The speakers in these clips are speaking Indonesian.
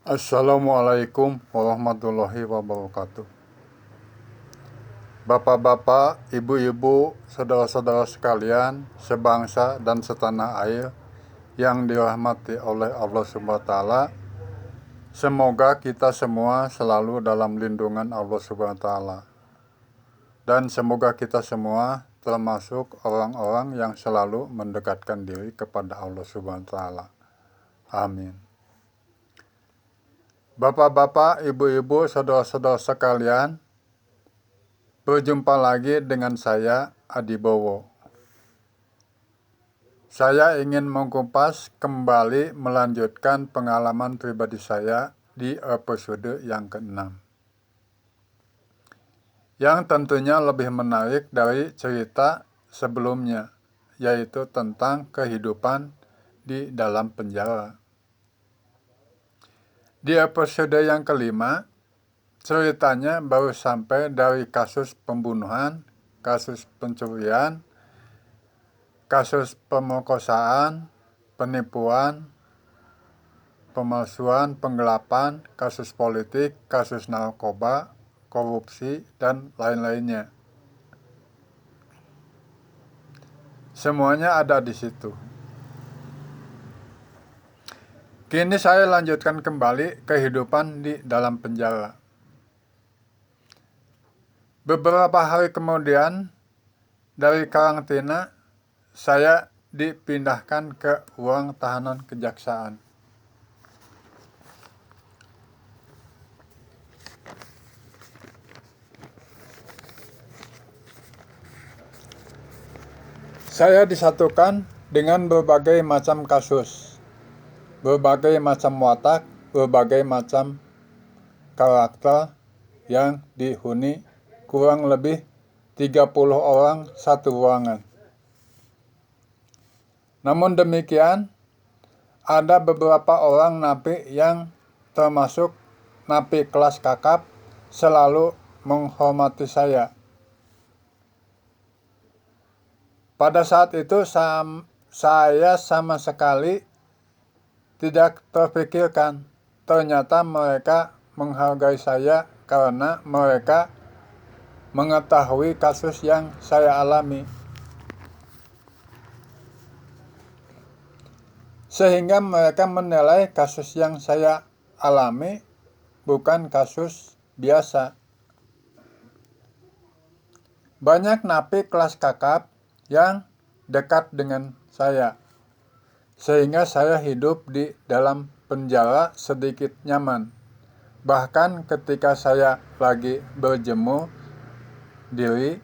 Assalamualaikum warahmatullahi wabarakatuh. Bapak-bapak, ibu-ibu, saudara-saudara sekalian, sebangsa dan setanah air yang dirahmati oleh Allah Subhanahu wa taala. Semoga kita semua selalu dalam lindungan Allah Subhanahu wa taala. Dan semoga kita semua termasuk orang-orang yang selalu mendekatkan diri kepada Allah Subhanahu wa taala. Amin. Bapak-bapak, ibu-ibu, saudara-saudara sekalian, berjumpa lagi dengan saya, Adibowo. Saya ingin mengupas kembali melanjutkan pengalaman pribadi saya di episode yang ke-6. Yang tentunya lebih menarik dari cerita sebelumnya, yaitu tentang kehidupan di dalam penjara. Di episode yang kelima, ceritanya baru sampai dari kasus pembunuhan, kasus pencurian, kasus pemerkosaan, penipuan, pemalsuan, penggelapan, kasus politik, kasus narkoba, korupsi, dan lain-lainnya. Semuanya ada di situ. Kini saya lanjutkan kembali kehidupan di dalam penjara. Beberapa hari kemudian, dari karantina, saya dipindahkan ke ruang tahanan kejaksaan. Saya disatukan dengan berbagai macam kasus, berbagai macam watak, berbagai macam karakter yang dihuni kurang lebih 30 orang satu ruangan. Namun demikian, ada beberapa orang napi yang termasuk napi kelas kakap selalu menghormati saya. Pada saat itu saya sama sekali tidak terpikirkan. Ternyata mereka menghargai saya karena mereka mengetahui kasus yang saya alami. Sehingga mereka menilai kasus yang saya alami bukan kasus biasa. Banyak napi kelas kakap yang dekat dengan saya, sehingga saya hidup di dalam penjara sedikit nyaman. Bahkan ketika saya lagi berjemur diri,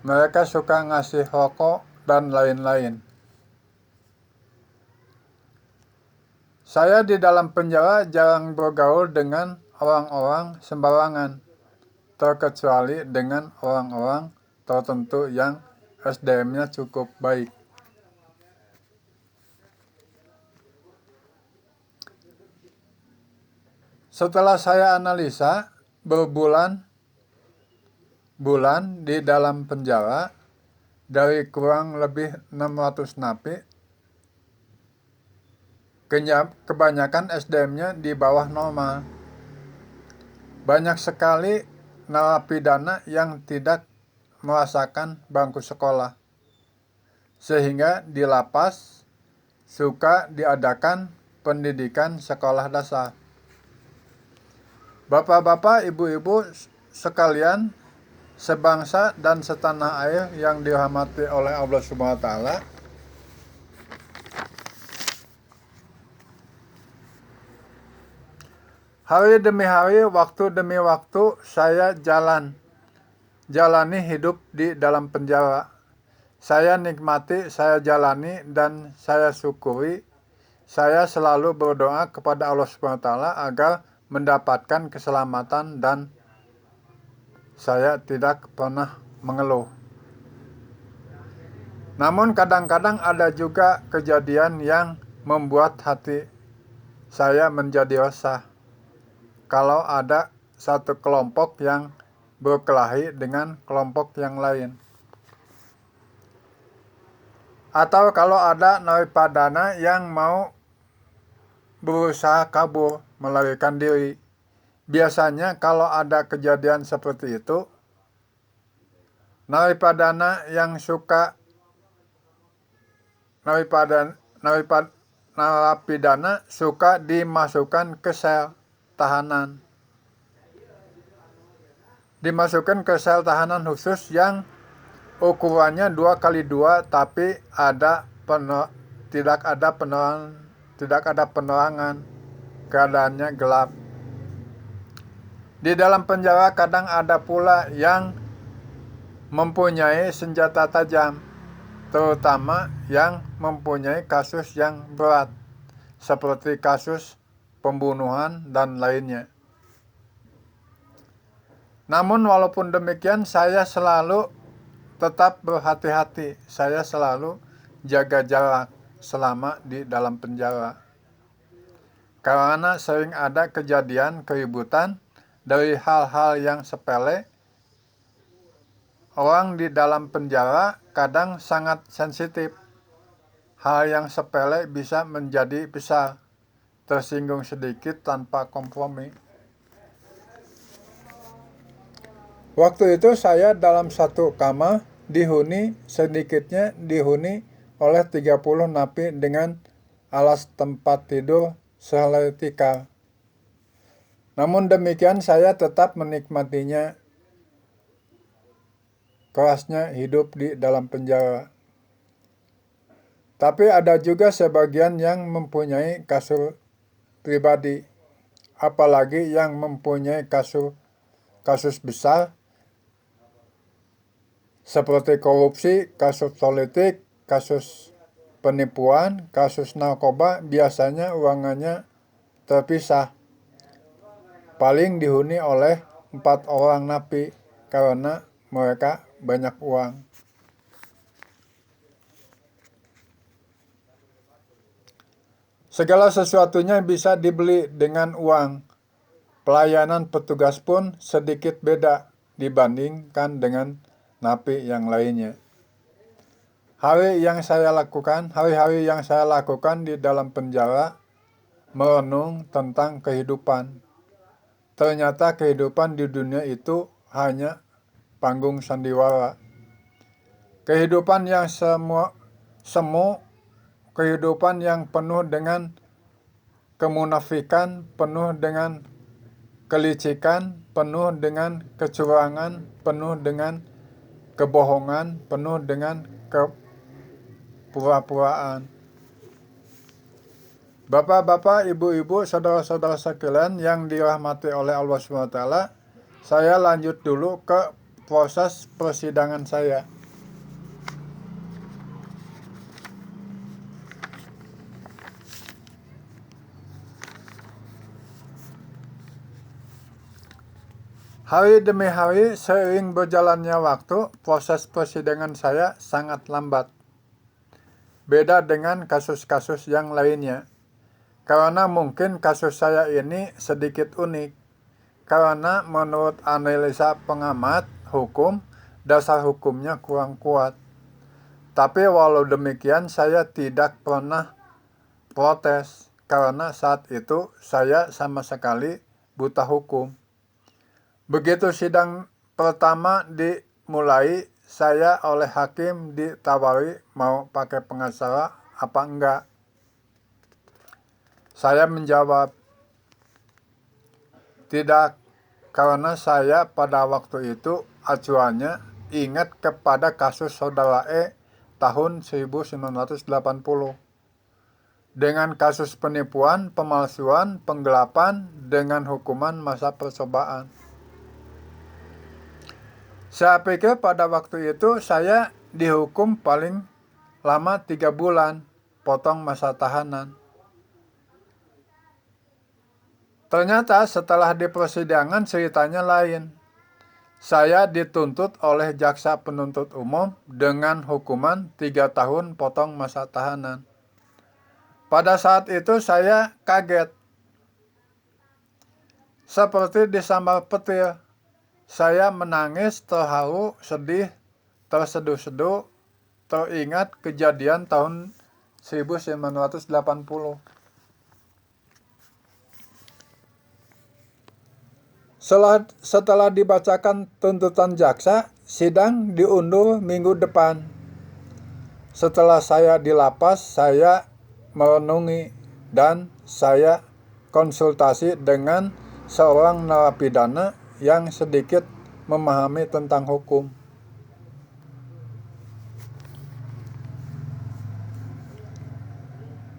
mereka suka ngasih rokok dan lain-lain. Saya di dalam penjara jarang bergaul dengan orang-orang sembarangan, terkecuali dengan orang-orang tertentu yang SDM-nya cukup baik. Setelah saya analisa berbulan-bulan di dalam penjara, dari kurang lebih 600 napi, kebanyakan SDM-nya di bawah normal. Banyak sekali narapidana yang tidak merasakan bangku sekolah, sehingga di lapas suka diadakan pendidikan sekolah dasar. Bapak-bapak, ibu-ibu sekalian, sebangsa dan setanah air yang dirahmati oleh Allah Subhanahu wa taala, hari demi hari, waktu demi waktu, saya jalani hidup di dalam penjara. Saya nikmati, saya jalani, dan saya syukuri. Saya selalu berdoa kepada Allah Subhanahu wa taala agar mendapatkan keselamatan dan saya tidak pernah mengeluh. Namun kadang-kadang ada juga kejadian yang membuat hati saya menjadi resah. Kalau ada satu kelompok yang berkelahi dengan kelompok yang lain. Atau kalau ada narapidana yang mau berusaha kabur, melarikan diri. Biasanya kalau ada kejadian seperti itu, narapidana yang suka narapidana suka dimasukkan ke sel tahanan. Dimasukkan ke sel tahanan khusus yang ukurannya 2x2, tapi tidak ada penerangan, keadaannya gelap. Di dalam penjara kadang ada pula yang mempunyai senjata tajam, terutama yang mempunyai kasus yang berat, seperti kasus pembunuhan dan lainnya. Namun walaupun demikian, saya selalu tetap berhati-hati. Saya selalu jaga jarak selama di dalam penjara. Karena sering ada kejadian keributan dari hal-hal yang sepele. Orang di dalam penjara kadang sangat sensitif. Hal yang sepele bisa menjadi besar. Tersinggung sedikit tanpa kompromi. Waktu itu saya dalam satu kamar sedikitnya dihuni oleh 30 napi dengan alas tempat tidur sehelai tikar. Namun demikian saya tetap menikmatinya, kerasnya hidup di dalam penjara. Tapi ada juga sebagian yang mempunyai kasur pribadi, apalagi yang mempunyai kasus besar seperti korupsi, kasus politik, kasus penipuan, kasus narkoba. Biasanya ruangannya terpisah. Paling dihuni oleh 4 orang napi karena mereka banyak uang. Segala sesuatunya bisa dibeli dengan uang. Pelayanan petugas pun sedikit beda dibandingkan dengan napi yang lainnya. Hari-hari yang saya lakukan di dalam penjara merenung tentang kehidupan. Ternyata kehidupan di dunia itu hanya panggung sandiwara. Kehidupan yang semu, kehidupan yang penuh dengan kemunafikan, penuh dengan kelicikan, penuh dengan kecurangan, penuh dengan kebohongan, penuh dengan kepura-puraan. Bapak-bapak, ibu-ibu, saudara-saudara sekalian yang dirahmati oleh Allah SWT, saya lanjut dulu ke proses persidangan saya. Hari demi hari, seiring berjalannya waktu, proses persidangan saya sangat lambat. Beda dengan kasus-kasus yang lainnya. Karena mungkin kasus saya ini sedikit unik. Karena menurut analisa pengamat hukum, dasar hukumnya kurang kuat. Tapi walau demikian, saya tidak pernah protes. Karena saat itu saya sama sekali buta hukum. Begitu sidang pertama dimulai, saya oleh hakim ditawari mau pakai pengacara apa enggak. Saya menjawab, tidak, karena saya pada waktu itu acuannya ingat kepada kasus saudara E tahun 1980. Dengan kasus penipuan, pemalsuan, penggelapan dengan hukuman masa percobaan. Saya pikir pada waktu itu saya dihukum paling lama 3 bulan, potong masa tahanan. Ternyata setelah di persidangan ceritanya lain. Saya dituntut oleh jaksa penuntut umum dengan hukuman 3 tahun potong masa tahanan. Pada saat itu saya kaget. Seperti disambar petir. Saya menangis, terharu, sedih, terseduh-seduh, teringat kejadian tahun 1980. Setelah dibacakan tuntutan jaksa, sidang diundur minggu depan. Setelah saya di lapas, saya merenungi dan saya konsultasi dengan seorang narapidana yang sedikit memahami tentang hukum.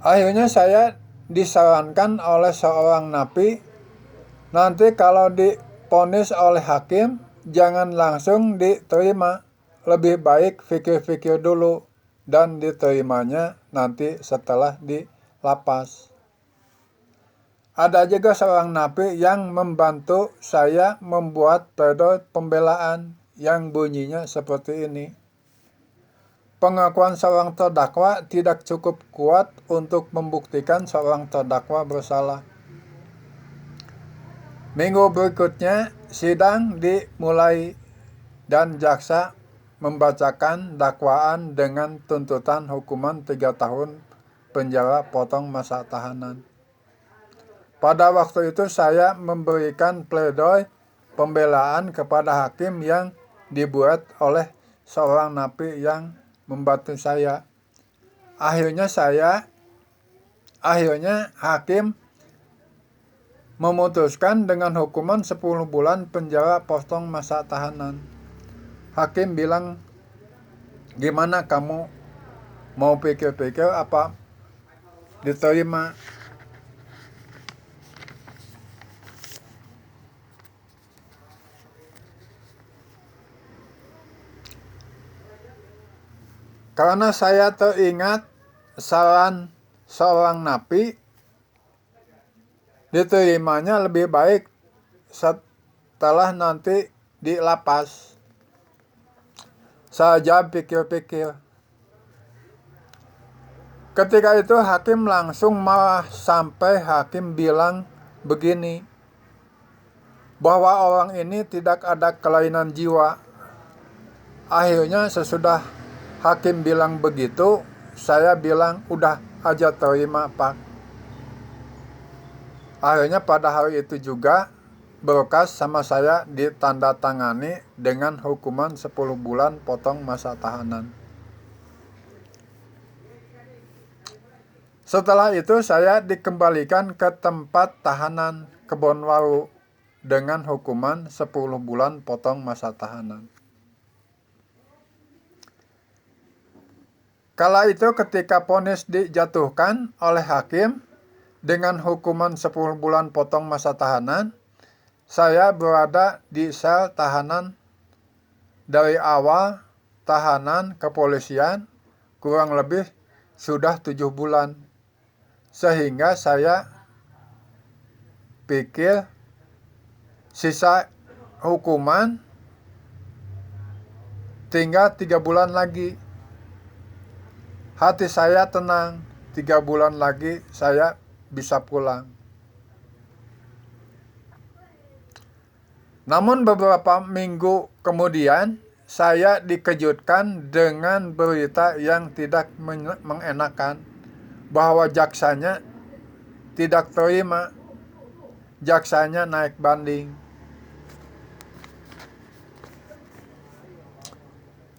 Akhirnya saya disarankan oleh seorang napi, nanti kalau diponis oleh hakim, jangan langsung diterima. Lebih baik pikir-pikir dulu dan diterimanya nanti setelah di lapas. Ada juga seorang napi yang membantu saya membuat pledoi pembelaan yang bunyinya seperti ini. Pengakuan seorang terdakwa tidak cukup kuat untuk membuktikan seorang terdakwa bersalah. Minggu berikutnya sidang dimulai dan jaksa membacakan dakwaan dengan tuntutan hukuman 3 tahun penjara potong masa tahanan. Pada waktu itu saya memberikan pledoi pembelaan kepada hakim yang dibuat oleh seorang napi yang membantu saya. Akhirnya hakim memutuskan dengan hukuman 10 bulan penjara potong masa tahanan. Hakim bilang, gimana kamu mau pikir-pikir apa diterima? Karena saya teringat saran seorang napi, diterimanya lebih baik setelah nanti di lapas. Saya pikir-pikir. Ketika itu hakim langsung marah sampai hakim bilang begini, bahwa orang ini tidak ada kelainan jiwa. Akhirnya sesudah hakim bilang begitu, saya bilang udah aja terima Pak. Akhirnya pada hari itu juga berkas sama saya ditandatangani dengan hukuman 10 bulan potong masa tahanan. Setelah itu saya dikembalikan ke tempat tahanan Kebonwaru dengan hukuman 10 bulan potong masa tahanan. Kala itu ketika vonis dijatuhkan oleh hakim dengan hukuman 10 bulan potong masa tahanan, saya berada di sel tahanan dari awal tahanan kepolisian kurang lebih sudah 7 bulan. Sehingga saya pikir sisa hukuman tinggal 3 bulan lagi. Hati saya tenang, 3 bulan lagi saya bisa pulang. Namun beberapa minggu kemudian saya dikejutkan dengan berita yang tidak mengenakan, bahwa jaksanya tidak terima, jaksanya naik banding.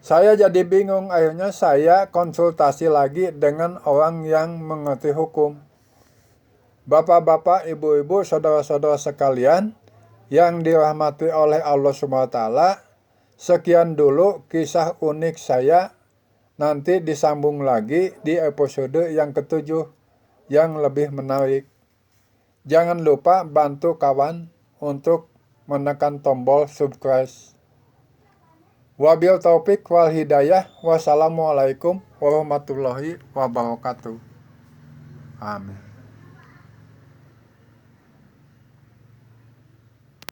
Saya jadi bingung, akhirnya saya konsultasi lagi dengan orang yang mengerti hukum. Bapak-bapak, ibu-ibu, saudara-saudara sekalian yang dirahmati oleh Allah SWT, sekian dulu kisah unik saya. Nanti disambung lagi di episode yang ke-7 yang lebih menarik. Jangan lupa bantu kawan untuk menekan tombol subscribe. Wabil taufik wal hidayah. Wassalamualaikum warahmatullahi wabarakatuh. Amin.